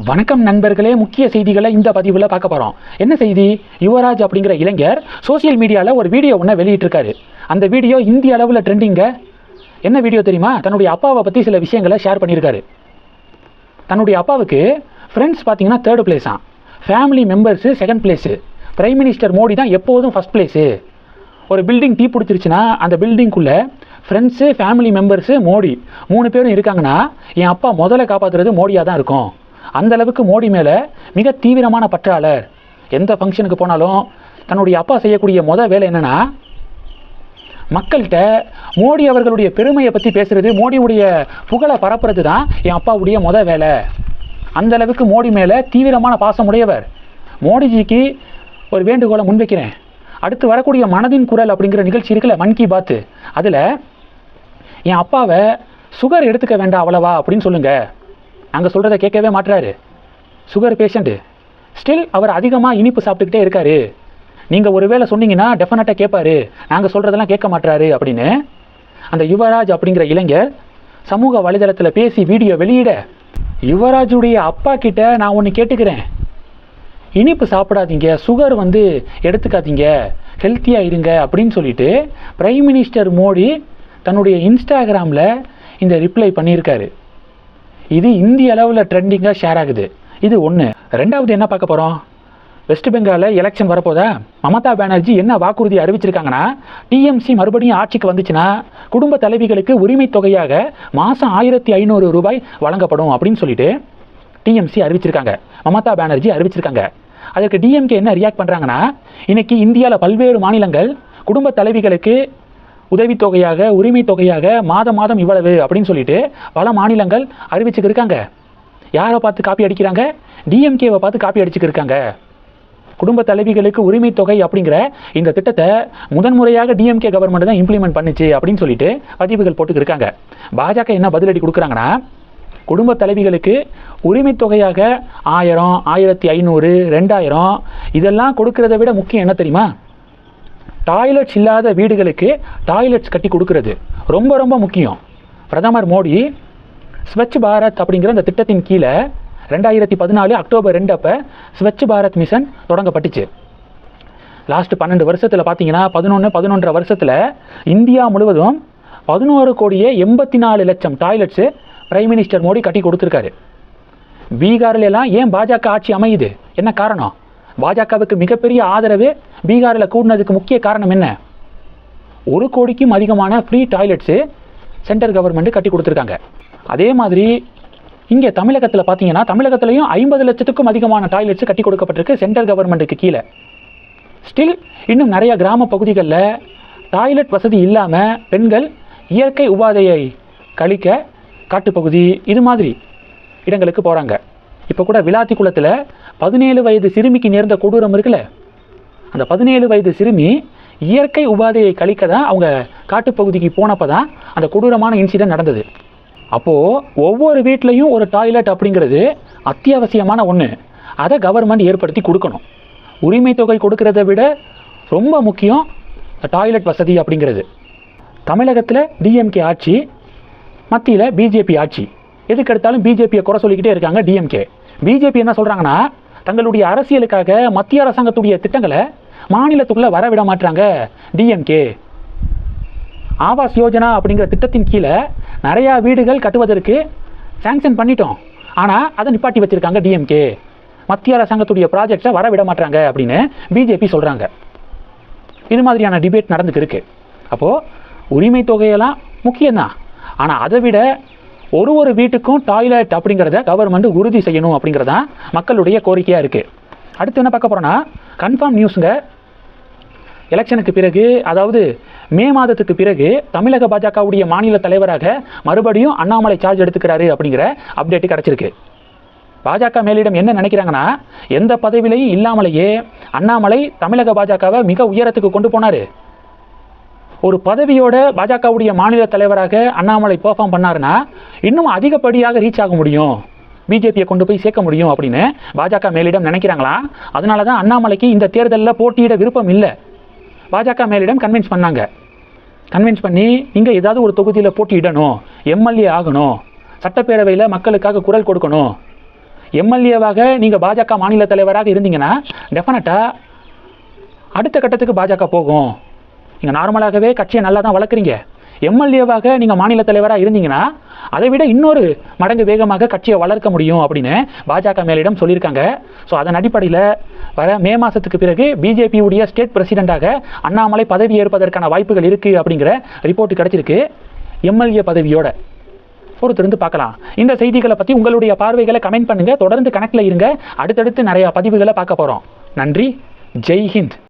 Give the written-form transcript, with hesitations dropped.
வணக்கம் நண்பர்களே, முக்கிய செய்திகளை இந்த பதிவில் பார்க்க போகிறோம். என்ன செய்தி? யுவராஜ் அப்படிங்கிற இளைஞர் சோசியல் மீடியாவில் ஒரு வீடியோ ஒன்று வெளியிட்டிருக்காரு. அந்த வீடியோ இந்திய அளவில் ட்ரெண்டிங்க. என்ன வீடியோ தெரியுமா? தன்னுடைய அப்பாவை பற்றி சில விஷயங்களை ஷேர் பண்ணியிருக்காரு. தன்னுடைய அப்பாவுக்கு ஃப்ரெண்ட்ஸ் பார்த்தீங்கன்னா 3rd பிளேஸாம், family members 2nd place, prime minister Modi தான் எப்போதும் ஃபஸ்ட் பிளேஸு. ஒரு பில்டிங் தீ பிடிச்சிருச்சுன்னா அந்த பில்டிங்குள்ளே ஃப்ரெண்ட்ஸு, ஃபேமிலி மெம்பர்ஸு, மோடி 3 பேரும் இருக்காங்கன்னா என் அப்பா முதல்ல காப்பாற்றுறது மோடியாக தான் இருக்கும். அந்த அளவுக்கு மோடி மேலே மிக தீவிரமான பற்றாளர். எந்த ஃபங்க்ஷனுக்கு போனாலும் தன்னுடைய அப்பா செய்யக்கூடிய வேலை என்னென்னா, மக்கள்கிட்ட மோடி அவர்களுடைய பெருமையை பற்றி பேசுகிறது, மோடியுடைய புகழை பரப்புறது தான் என் அப்பாவுடைய வேலை. அந்த அளவுக்கு மோடி மேலே தீவிரமான பாசமுடையவர். மோடிஜிக்கு ஒரு வேண்டுகோளை முன்வைக்கிறேன். அடுத்து வரக்கூடிய மனதின் குரல் அப்படிங்கிற நிகழ்ச்சி இருக்குல்ல, மன் கி பாத், அதில் என் அப்பாவை சுகர் எடுத்துக்க வேண்டாம் அவ்வளவா அப்படின்னு சொல்லுங்கள். நாங்கள் சொல்கிறத கேட்கவே மாட்டுறாரு. சுகர் பேஷண்ட்டு, ஸ்டில் அவர் அதிகமாக இனிப்பு சாப்பிட்டுக்கிட்டே இருக்காரு. நீங்கள் ஒரு வேளை சொன்னீங்கன்னா டெஃபினட்டாக கேட்பாரு, நாங்கள் சொல்கிறதெல்லாம் கேட்க மாட்டுறாரு அப்படின்னு அந்த யுவராஜ் அப்படிங்கிற இளைஞர் சமூக வலைதளத்தில் பேசி வீடியோ வெளியிட, யுவராஜுடைய அப்பா கிட்ட நான் ஒன்று கேட்டுக்கிறேன், இனிப்பு சாப்பிடாதீங்க, சுகர் எடுத்துக்காதீங்க, ஹெல்த்தியாக இருங்க அப்படின்னு சொல்லிட்டு பிரைம் மினிஸ்டர் மோடி தன்னுடைய இன்ஸ்டாகிராமில் இந்த ரிப்ளை பண்ணியிருக்காரு. இது இந்திய அளவில் ட்ரெண்டிங்காக ஷேர் ஆகுது. இது ஒன்று. ரெண்டாவது என்ன பார்க்க போகிறோம்? வெஸ்ட் பெங்காலில் எலெக்ஷன் வரப்போதா, மமதா பானர்ஜி என்ன வாக்குறுதி அறிவிச்சிருக்காங்கன்னா, டிஎம்சி மறுபடியும் ஆட்சிக்கு வந்துச்சுன்னா குடும்ப தலைவிகளுக்கு உரிமை தொகையாக மாதம் 1500 ரூபாய் வழங்கப்படும் அப்படின்னு சொல்லிட்டு டிஎம்சி அறிவிச்சிருக்காங்க, மமதா பானர்ஜி அறிவிச்சிருக்காங்க. அதற்கு டிஎம்கே என்ன ரியாக்ட் பண்ணுறாங்கன்னா, இன்னைக்கு இந்தியாவில் பல்வேறு மாநிலங்கள் குடும்ப தலைவிகளுக்கு உதவித்தொகையாக, உரிமை தொகையாக மாதம் மாதம் இவ்வளவு அப்படின்னு சொல்லிட்டு பல மாநிலங்கள் அறிவிச்சுக்கிருக்காங்க. யாரை பார்த்து காப்பி அடிக்கிறாங்க? டிஎம்கேவை பார்த்து காப்பி அடிச்சுக்கிருக்காங்க. குடும்ப தலைவிகளுக்கு உரிமை தொகை அப்படிங்கிற இந்த திட்டத்தை முதன்முறையாக டிஎம்கே கவர்மெண்ட் தான் இம்ப்ளிமெண்ட் பண்ணுச்சு அப்படின்னு சொல்லிட்டு பதிவுகள் போட்டுக்கிருக்காங்க. பாஜக என்ன பதிலடி கொடுக்குறாங்கன்னா, குடும்ப தலைவிகளுக்கு உரிமை தொகையாக 1000, 1500, 2000 இதெல்லாம் கொடுக்கறத விட முக்கியம் என்ன தெரியுமா? டாய்லெட்ஸ் இல்லாத வீடுகளுக்கு டாய்லெட்ஸ் கட்டி கொடுக்கறது ரொம்ப ரொம்ப முக்கியம். பிரதமர் மோடி ஸ்வச் பாரத் அப்படிங்கிற அந்த திட்டத்தின் கீழே 2014 அக்டோபர் 2 அப்போ ஸ்வச் பாரத் மிஷன் தொடங்கப்பட்டுச்சு. லாஸ்ட் 12 வருஷத்தில் பார்த்தீங்கன்னா 11-11.5 வருஷத்தில் இந்தியா முழுவதும் 11,84,00,000 டாய்லெட்ஸு பிரைம் மினிஸ்டர் மோடி கட்டி கொடுத்துருக்காரு. பீகாரில் எல்லாம் ஏன் பாஜக ஆட்சி அமையுது? என்ன காரணம்? பாஜகவுக்கு மிகப்பெரிய ஆதரவு பீகாரில் கூடினதுக்கு முக்கிய காரணம் என்ன? 1 கோடிக்கும் அதிகமான ஃப்ரீ டாய்லெட்ஸு சென்ட்ரல் கவர்மெண்ட் கட்டி கொடுத்துருக்காங்க. அதே மாதிரி இங்கே தமிழகத்தில் பார்த்தீங்கன்னா, தமிழகத்துலையும் 50 லட்சத்துக்கும் அதிகமான டாய்லெட்ஸு கட்டி கொடுக்கப்பட்டிருக்கு சென்ட்ரல் கவர்மெண்ட்டுக்கு கீழே. ஸ்டில் இன்னும் நிறைய கிராம பகுதிகளில் டாய்லெட் வசதி இல்லாமல் பெண்கள் இயற்கை உபாதையை கழிக்க காட்டுப்பகுதி இது மாதிரி இடங்களுக்கு போகிறாங்க. இப்போ கூட விளாத்திக்குளத்தில் 17 வயது சிறுமிக்கு நேர்ந்த கொடூரம் இருக்குல்ல, அந்த 17 வயது சிறுமி இயற்கை உபாதையை கழிக்க தான் அவங்க காட்டுப்பகுதிக்கு போனப்போ தான் அந்த கொடூரமான இன்சிடென்ட் நடந்தது. அப்போது ஒவ்வொரு வீட்லேயும் ஒரு டாய்லெட் அப்படிங்கிறது அத்தியாவசியமான ஒன்று. அதை கவர்மெண்ட் ஏற்படுத்தி கொடுக்கணும். உரிமை தொகை கொடுக்கறத விட ரொம்ப முக்கியம் டாய்லெட் வசதி அப்படிங்கிறது. தமிழகத்தில் டிஎம்கே ஆட்சி, மத்தியில் பிஜேபி ஆட்சி. எதுக்கெடுத்தாலும் பிஜேபியை குறை சொல்லிக்கிட்டே இருக்காங்க டிஎம்கே. பிஜேபி என்ன சொல்கிறாங்கன்னா, தங்களுடைய அரசியலுக்காக மத்திய அரசாங்கத்துடைய திட்டங்களை மாநிலத்துக்குள்ளே வர விட மாட்டாங்க டிஎம்கே. ஆவாஸ் யோஜனா அப்படிங்கிற திட்டத்தின் கீழே நிறையா வீடுகள் கட்டுவதற்கு சாங்ஷன் பண்ணிட்டோம், ஆனால் அதை நிப்பாட்டி வச்சுருக்காங்க டிஎம்கே. மத்திய அரசாங்கத்துடைய ப்ராஜெக்ட்ஸை வர விட மாட்டாங்க அப்படின்னு பிஜேபி சொல்கிறாங்க. இது மாதிரியான டிபேட் நடந்துக்கு இருக்கு. அப்போது உரிமை தொகையெல்லாம் முக்கியம்தான், ஆனால் அதை விட ஒரு வீட்டுக்கும் டாய்லெட் அப்படிங்கிறத கவர்மெண்ட் உறுதி செய்யணும் அப்படிங்கிறதான் மக்களுடைய கோரிக்கையாக இருக்குது. அடுத்து என்ன பார்க்க போகிறோன்னா, கன்ஃபார்ம் நியூஸுங்க. எலெக்ஷனுக்கு பிறகு, அதாவது மே மாதத்துக்கு பிறகு தமிழக பாஜகவுடைய மாநில தலைவராக மறுபடியும் அண்ணாமலை சார்ஜ் எடுத்துக்கிறாரு அப்படிங்கிற அப்டேட்டு கிடச்சிருக்கு. பாஜக மேலிடம் என்ன நினைக்கிறாங்கன்னா, எந்த பதவியிலையும் இல்லாமலேயே அண்ணாமலை தமிழக பாஜகவை மிக உயரத்துக்கு கொண்டு போனார். ஒரு பதவியோட பாஜகவுடைய மாநில தலைவராக அண்ணாமலை பெர்ஃபார்ம் பண்ணாருன்னா இன்னும் அதிகப்படியாக ரீச் ஆக முடியும், பிஜேபியை கொண்டு போய் சேர்க்க முடியும் அப்படின்னு பாஜக மேலிடம் நினைக்கிறாங்களா. அதனால தான் அண்ணாமலைக்கு இந்த தேர்தலில் போட்டியிட விருப்பம் இல்லை. பாஜக மேலிடம் கன்வின்ஸ் பண்ணாங்க. கன்வின்ஸ் பண்ணி இங்கே ஏதாவது ஒரு தொகுதியில் போட்டியிடணும், எம்எல்ஏ ஆகணும், சட்டப்பேரவையில் மக்களுக்காக குரல் கொடுக்கணும், எம்எல்ஏவாக நீங்கள் பாஜக மாநில தலைவராக இருந்தீங்கன்னா டெஃபினட்டாக அடுத்த கட்டத்துக்கு பாஜக போகும். நீங்கள் நார்மலாகவே கட்சியை நல்லா தான் வளர்க்குறீங்க. எம்எல்ஏவாக நீங்கள் மாநில தலைவராக இருந்தீங்கன்னா அதை விட இன்னொரு மடங்கு வேகமாக கட்சியை வளர்க்க முடியும் அப்படின்னு பாஜக மேலிடம் சொல்லியிருக்காங்க. ஸோ அதன் அடிப்படையில் வர மே மாதத்துக்கு பிறகு பிஜேபியுடைய ஸ்டேட் பிரசிடெண்ட்டாக அண்ணாமலை பதவி ஏற்பதற்கான வாய்ப்புகள் இருக்குது அப்படிங்கிற ரிப்போர்ட் கிடச்சிருக்கு. எம்எல்ஏ பதவியோட பொறுத்திருந்து பார்க்கலாம். இந்த செய்திகளை பற்றி உங்களுடைய பார்வைகளை கமெண்ட் பண்ணுங்கள். தொடர்ந்து கணக்கில் இருங்க. அடுத்தடுத்து நிறையா பதிவுகளை பார்க்க போகிறோம். நன்றி. ஜெய் ஹிந்த்.